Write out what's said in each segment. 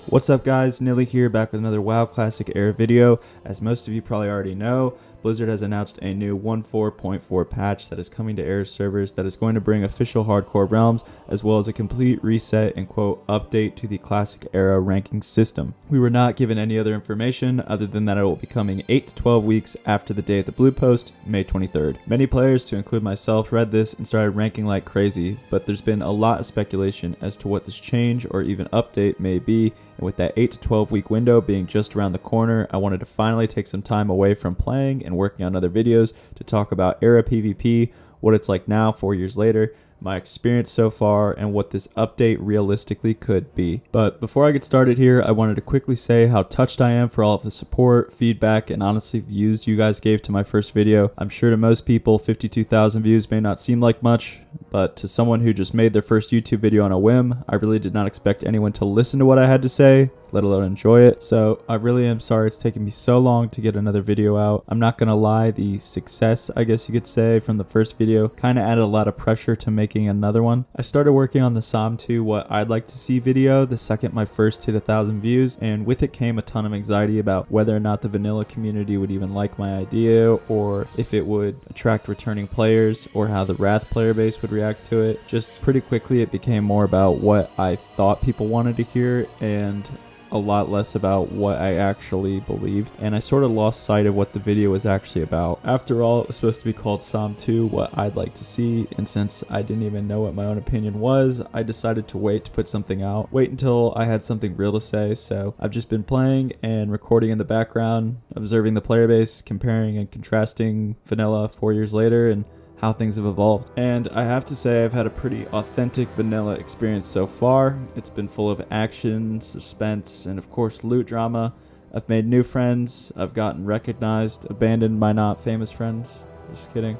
What's up guys, Nilly here, back with another WoW Classic Era video. As most of you probably already know, Blizzard has announced a new 1.4.4 patch that is coming to Era servers that is going to bring official hardcore realms, as well as a complete reset and quote update to the Classic Era ranking system. We were not given any other information other than that it will be coming 8 to 12 weeks after the day of the blue post, May 23rd. Many players, to include myself, read this and started ranking like crazy, but there's been a lot of speculation as to what this change or even update may be. And with that 8 to 12 week window being just around the corner, I wanted to finally take some time away from playing and working on other videos to talk about Era PvP, what it's like now 4 years later, my experience so far, and what this update realistically could be. But before I get started here, I wanted to quickly say how touched I am for all of the support, feedback, and honestly views you guys gave to my first video. I'm sure to most people 52,000 views may not seem like much, but to someone who just made their first YouTube video on a whim, I really did not expect anyone to listen to what I had to say, let alone enjoy it. So I really am sorry it's taken me so long to get another video out. I'm not gonna lie, the success, I guess you could say, from the first video kind of added a lot of pressure to making another one. I started working on the Psalm 2 What I'd Like to See video the second my first hit 1,000 views, and with it came a ton of anxiety about whether or not the vanilla community would even like my idea, or if it would attract returning players, or how the Wrath player base would react to it. Just pretty quickly it became more about what I thought people wanted to hear and a lot less about what I actually believed, and I sort of lost sight of what the video was actually about. After all, it was supposed to be called Psalm 2 What I'd Like to See, and since I didn't even know what my own opinion was, I decided to wait to put something out, wait until I had something real to say. So I've just been playing and recording in the background, observing the player base, comparing and contrasting vanilla 4 years later, and how things have evolved. And I have to say I've had a pretty authentic vanilla experience so far. It's been full of action, suspense, and of course loot drama. I've made new friends, I've gotten recognized, abandoned my not famous friends, just kidding.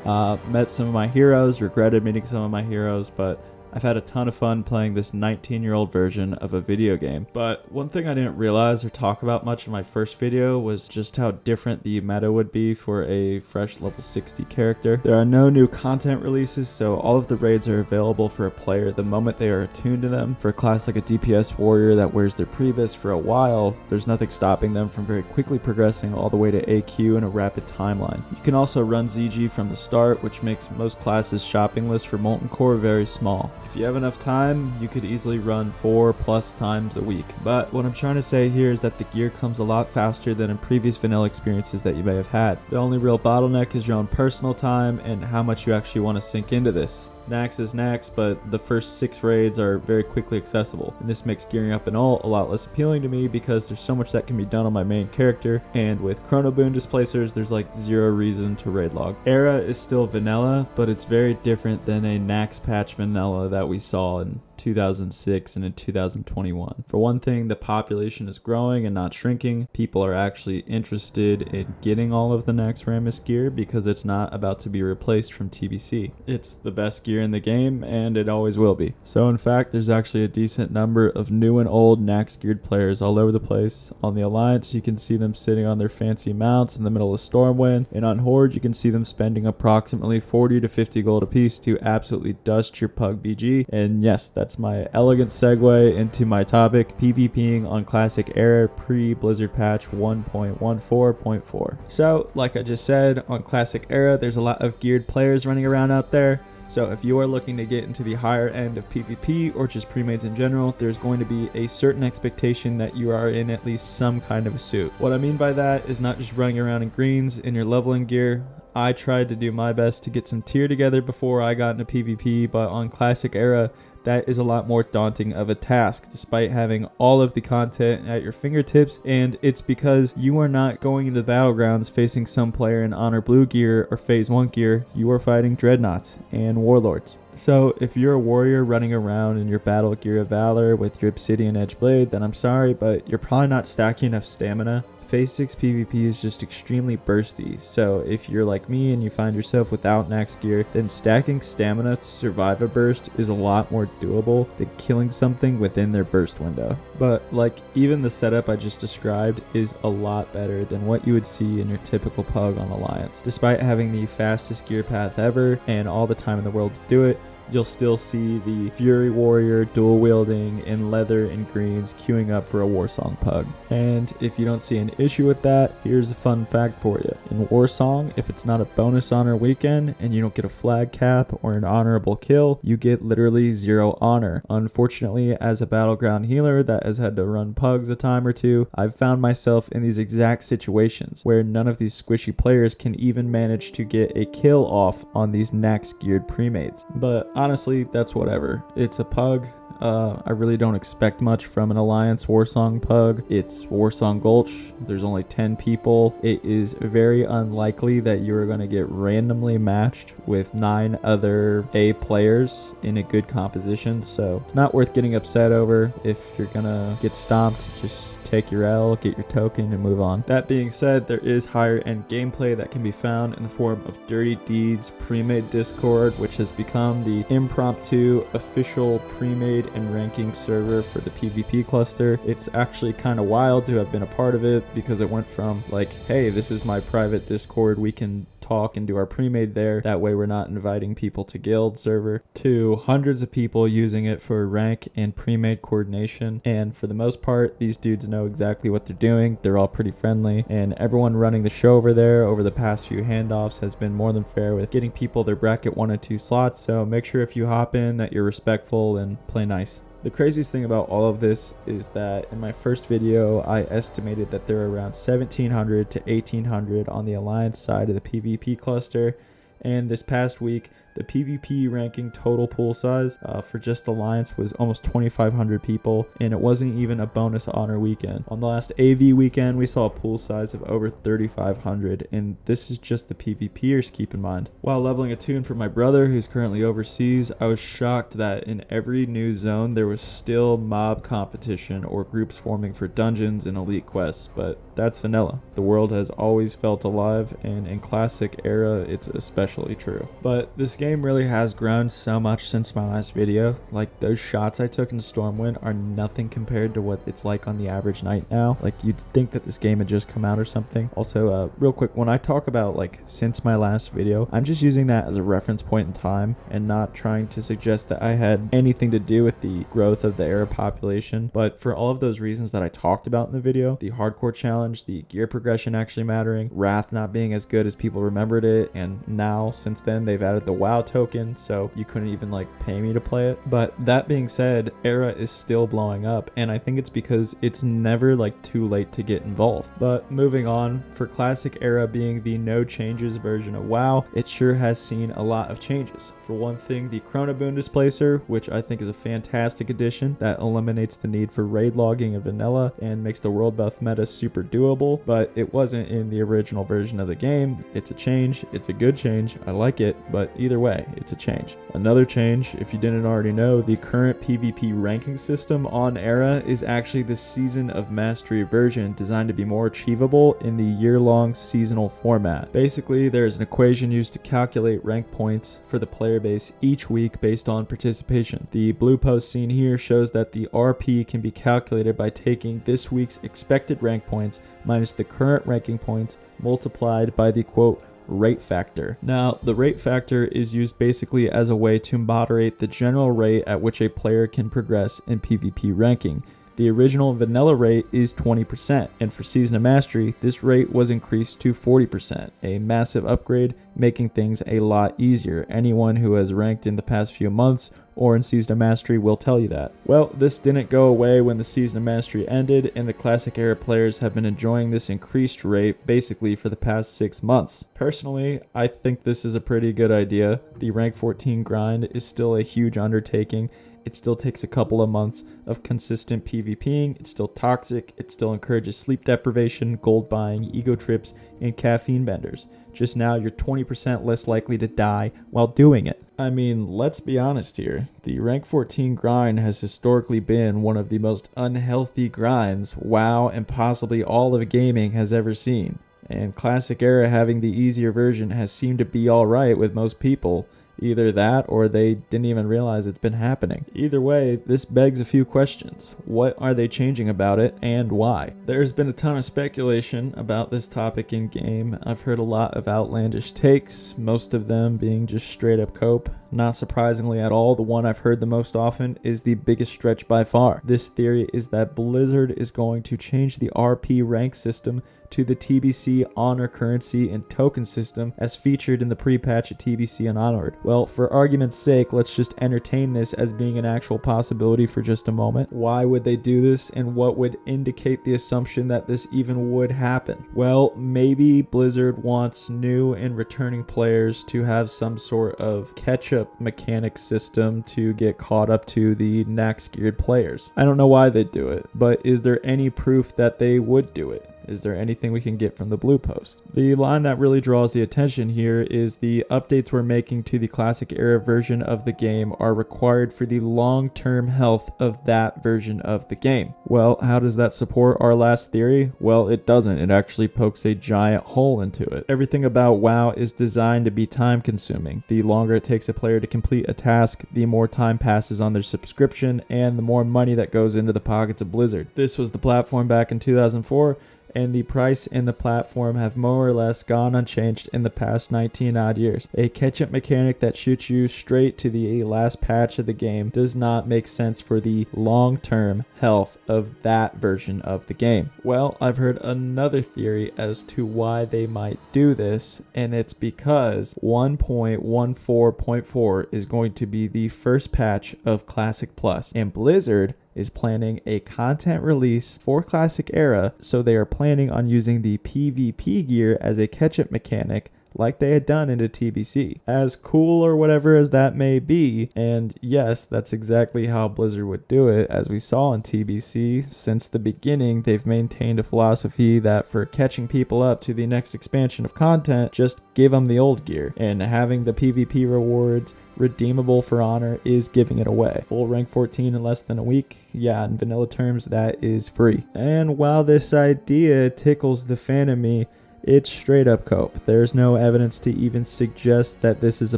Met some of my heroes, regretted meeting some of my heroes, but I've had a ton of fun playing this 19-year-old version of a video game. But one thing I didn't realize or talk about much in my first video was just how different the meta would be for a fresh level 60 character. There are no new content releases, so all of the raids are available for a player the moment they are attuned to them. For a class like a DPS warrior that wears their previs for a while, there's nothing stopping them from very quickly progressing all the way to AQ in a rapid timeline. You can also run ZG from the start, which makes most classes' shopping list for Molten Core very small. If you have enough time, you could easily run 4+ times a week. But what I'm trying to say here is that the gear comes a lot faster than in previous vanilla experiences that you may have had. The only real bottleneck is your own personal time and how much you actually want to sink into this. Nax is Nax, but the first 6 raids are very quickly accessible, and this makes gearing up an ult a lot less appealing to me because there's so much that can be done on my main character, and with Chrono Boon displacers there's like zero reason to raid log. Era is still vanilla, but it's very different than a Nax patch vanilla that we saw in 2006 and in 2021. For one thing, the population is growing and not shrinking. People are actually interested in getting all of the Naxxramas gear because it's not about to be replaced from TBC. It's the best gear in the game and it always will be. So in fact, there's actually a decent number of new and old Nax geared players all over the place. On the Alliance, you can see them sitting on their fancy mounts in the middle of Stormwind, and on Horde you can see them spending approximately 40 to 50 gold apiece to absolutely dust your pug BG. And yes, that's my elegant segue into my topic, PvPing on Classic Era pre-Blizzard patch 1.14.4. So, like I just said, on Classic Era, there's a lot of geared players running around out there. So if you are looking to get into the higher end of PvP or just pre-mades in general, there's going to be a certain expectation that you are in at least some kind of a suit. What I mean by that is not just running around in greens in your leveling gear. I tried to do my best to get some tier together before I got into PvP, but on Classic Era, that is a lot more daunting of a task despite having all of the content at your fingertips, and it's because you are not going into the battlegrounds facing some player in Honor Blue gear or Phase 1 gear. You are fighting Dreadnoughts and Warlords. So if you're a warrior running around in your battle gear of valor with your Obsidian Edge Blade, then I'm sorry, but you're probably not stacking enough stamina. Phase 6 PvP is just extremely bursty, so if you're like me and you find yourself without Nax gear, then stacking stamina to survive a burst is a lot more doable than killing something within their burst window. But like, even the setup I just described is a lot better than what you would see in your typical pug on Alliance. Despite having the fastest gear path ever and all the time in the world to do it, you'll still see the Fury Warrior dual wielding in leather and greens queuing up for a Warsong pug. And if you don't see an issue with that, here's a fun fact for you. In Warsong, if it's not a bonus honor weekend and you don't get a flag cap or an honorable kill, you get literally 0 honor. Unfortunately, as a battleground healer that has had to run pugs a time or two, I've found myself in these exact situations where none of these squishy players can even manage to get a kill off on these Nax geared premates. But honestly, that's whatever. It's a pug. I really don't expect much from an Alliance Warsong pug. It's Warsong Gulch. There's only 10 people. It is very unlikely that you're going to get randomly matched with 9 other A players in a good composition, so it's not worth getting upset over. If you're going to get stomped, just take your L, get your token, and move on. That being said, there is higher end gameplay that can be found in the form of Dirty Deeds Premade Discord, which has become the impromptu official premade and ranking server for the PvP cluster. It's actually kind of wild to have been a part of it, because it went from like, hey, this is my private Discord, we can talk and do our premade there, that way we're not inviting people to guild server, to hundreds of people using it for rank and premade coordination. And for the most part, these dudes know exactly what they're doing. They're all pretty friendly, and everyone running the show over there over the past few handoffs has been more than fair with getting people their bracket 1 and 2 slots. So make sure if you hop in that you're respectful and play nice. The craziest thing about all of this is that in my first video, I estimated that there are around 1,700 to 1,800 on the Alliance side of the PvP cluster, and this past week, the PvP ranking total pool size for just Alliance was almost 2,500 people, and it wasn't even a bonus honor weekend. On the last AV weekend, we saw a pool size of over 3,500, and this is just the PvPers, keep in mind. While leveling a tune for my brother, who's currently overseas, I was shocked that in every new zone, there was still mob competition or groups forming for dungeons and elite quests, but that's vanilla. The world has always felt alive, and in Classic Era, it's especially true. But this game really has grown so much since my last video. Like, those shots I took in Stormwind are nothing compared to what it's like on the average night now. Like, you'd think that this game had just come out or something. Also, real quick, when I talk about like since my last video, I'm just using that as a reference point in time and not trying to suggest that I had anything to do with the growth of the era population. But for all of those reasons that I talked about in the video, the hardcore challenge, the gear progression actually mattering, Wrath not being as good as people remembered it, and now since then they've added the WoW token, so you couldn't even like pay me to play it. But that being said, Era is still blowing up, and I think it's because it's never like too late to get involved. But moving on, for Classic Era being the no changes version of WoW, it sure has seen a lot of changes. For one thing, the Chronoboon Displacer, which I think is a fantastic addition that eliminates the need for raid logging in vanilla and makes the world buff meta super doable, but it wasn't in the original version of the game. It's a change, it's a good change, I like it, but either way, it's a change. Another change, if you didn't already know, the current PvP ranking system on Era is actually the Season of Mastery version, designed to be more achievable in the year-long seasonal format. Basically, there's an equation used to calculate rank points for the player base each week based on participation. The blue post seen here shows that the RP can be calculated by taking this week's expected rank points minus the current ranking points multiplied by the quote rate factor. Now, the rate factor is used basically as a way to moderate the general rate at which a player can progress in PvP ranking. The original vanilla rate is 20%, and for Season of Mastery, this rate was increased to 40%, a massive upgrade, making things a lot easier. Anyone who has ranked in the past few months or in Season of Mastery will tell you that. Well, this didn't go away when the Season of Mastery ended, and the Classic Era players have been enjoying this increased rate basically for the past 6 months. Personally, I think this is a pretty good idea. The rank 14 grind is still a huge undertaking. It still takes a couple of months of consistent PvPing, it's still toxic, it still encourages sleep deprivation, gold buying, ego trips, and caffeine benders. Just now, you're 20% less likely to die while doing it. I mean, let's be honest here. The rank 14 grind has historically been one of the most unhealthy grinds WoW and possibly all of gaming has ever seen. And Classic Era having the easier version has seemed to be alright with most people. Either that or they didn't even realize it's been happening. Either way, this begs a few questions. What are they changing about it and why? There's been a ton of speculation about this topic in game. I've heard a lot of outlandish takes, most of them being just straight up cope. not surprisingly at all, the one I've heard the most often is the biggest stretch by far. This theory is that Blizzard is going to change the RP rank system to the TBC honor currency and token system as featured in the pre-patch at TBC and onward. Well, for argument's sake, let's just entertain this as being an actual possibility for just a moment. Why would they do this, and what would indicate the assumption that this even would happen? Well, maybe Blizzard wants new and returning players to have some sort of catch-up mechanic system to get caught up to the next geared players. I don't know why they'd do it, but is there any proof that they would do it? Is there anything we can get from the blue post? The line that really draws the attention here is the updates we're making to the classic era version of the game are required for the long-term health of that version of the game. Well, how does that support our last theory? Well, it doesn't. It actually pokes a giant hole into it. Everything about WoW is designed to be time consuming. The longer it takes a player to complete a task, the more time passes on their subscription and the more money that goes into the pockets of Blizzard. This was the platform back in 2004. And the price and the platform have more or less gone unchanged in the past 19 odd years. A catch-up mechanic that shoots you straight to the last patch of the game does not make sense for the long-term health of that version of the game. Well, I've heard another theory as to why they might do this, and it's because 1.14.4 is going to be the first patch of Classic Plus, and Blizzard is planning a content release for Classic Era, so they are planning on using the PvP gear as a catch-up mechanic like they had done into TBC. As cool or whatever as that may be, and yes, that's exactly how Blizzard would do it. As we saw in TBC, since the beginning, they've maintained a philosophy that for catching people up to the next expansion of content, just give them the old gear, and having the PvP rewards redeemable for honor is giving it away. Full rank 14 in less than a week, yeah, in vanilla terms, that is free. And while this idea tickles the fan in me, it's straight up cope. There's no evidence to even suggest that this is a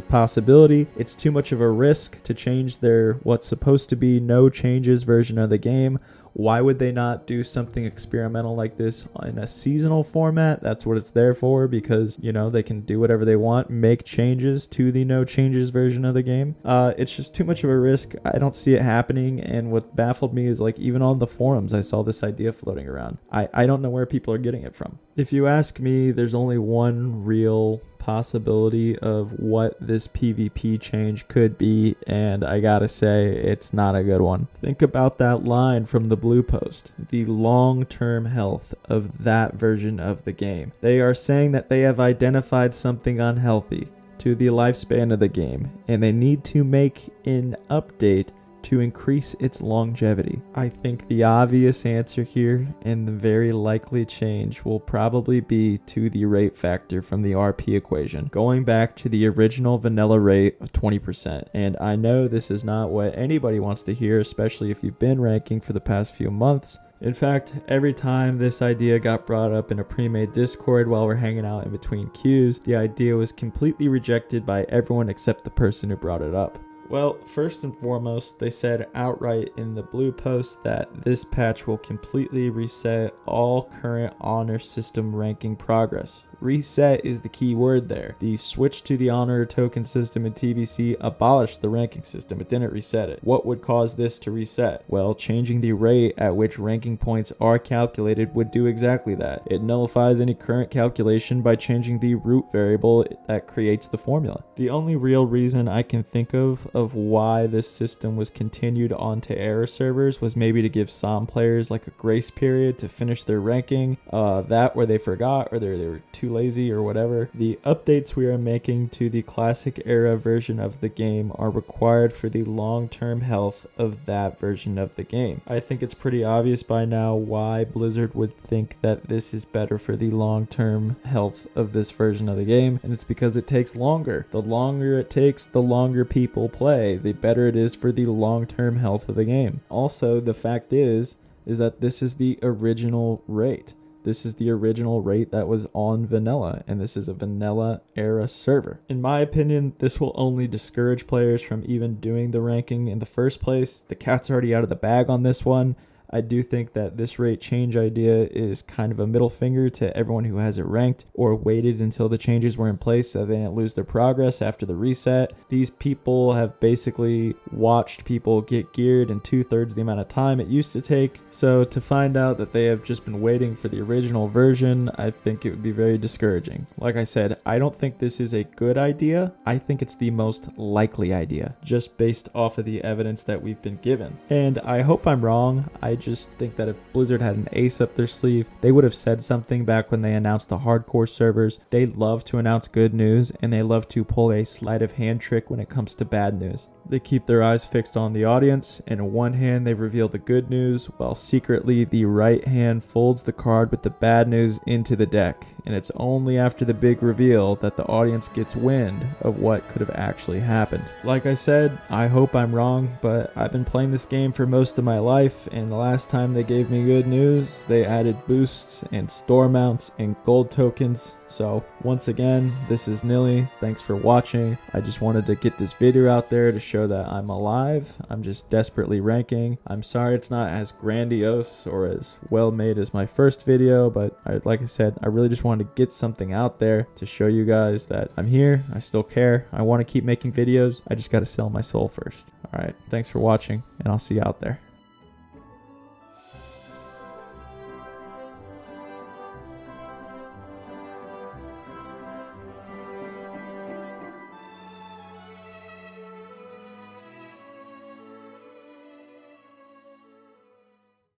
possibility. It's too much of a risk to change their what's supposed to be no changes version of the game. Why would they not do something experimental like this in a seasonal format? That's what it's there for, because, you know, they can do whatever they want, make changes to the no changes version of the game. It's just too much of a risk. I don't see it happening, and what baffled me is, like, even on the forums, I saw this idea floating around. I don't know where people are getting it from. If you ask me, there's only one real possibility of what this PvP change could be, and I gotta say, it's not a good one. Think about that line from the blue post, the long-term health of that version of the game. They are saying that they have identified something unhealthy to the lifespan of the game, and they need to make an update to increase its longevity. I think the obvious answer here, and the very likely change, will probably be to the rate factor from the RP equation, going back to the original vanilla rate of 20%. And I know this is not what anybody wants to hear, especially if you've been ranking for the past few months. In fact, every time this idea got brought up in a pre-made Discord while we're hanging out in between queues, the idea was completely rejected by everyone except the person who brought it up. Well, first and foremost, they said outright in the blue post that this patch will completely reset all current honor system ranking progress. Reset is the key word there. The switch to the honor token system in TBC abolished the ranking system. It didn't reset it. What would cause this to reset? Well, changing the rate at which ranking points are calculated would do exactly that. It nullifies any current calculation by changing the root variable that creates the formula. The only real reason I can think of why this system was continued onto error servers was maybe to give some players like a grace period to finish their ranking, that where they forgot or they were too lazy or whatever. The updates we are making to the classic era version of the game are required for the long-term health of that version of the game. I think it's pretty obvious by now why Blizzard would think that this is better for the long-term health of this version of the game, and it's because it takes longer. The longer it takes, the longer people play, the better it is for the long-term health of the game. Also, the fact is that this is the original rate. This is the original rate that was on vanilla, and this is a vanilla era server. In my opinion, this will only discourage players from even doing the ranking in the first place. The cat's already out of the bag on this one. I do think that this rate change idea is kind of a middle finger to everyone who has it ranked or waited until the changes were in place so they didn't lose their progress after the reset. These people have basically watched people get geared in 2/3 the amount of time it used to take. So to find out that they have just been waiting for the original version, I think it would be very discouraging. Like I said, I don't think this is a good idea. I think it's the most likely idea, just based off of the evidence that we've been given. And I hope I'm wrong. I just think that if Blizzard had an ace up their sleeve, they would have said something back when they announced the hardcore servers. They love to announce good news, and they love to pull a sleight of hand trick when it comes to bad news. They keep their eyes fixed on the audience, and in one hand they reveal the good news, while secretly the right hand folds the card with the bad news into the deck. And it's only after the big reveal that the audience gets wind of what could have actually happened. Like I said, I hope I'm wrong, but I've been playing this game for most of my life, and the last time they gave me good news, they added boosts and store mounts and gold tokens. So once again, this is Nilly. Thanks for watching. I just wanted to get this video out there to show that I'm alive. I'm just desperately ranking. I'm sorry it's not as grandiose or as well made as my first video, but like I said, I really just wanted to get something out there to show you guys that I'm here. I still care. I want to keep making videos. I just got to sell my soul first. All right. Thanks for watching, and I'll see you out there.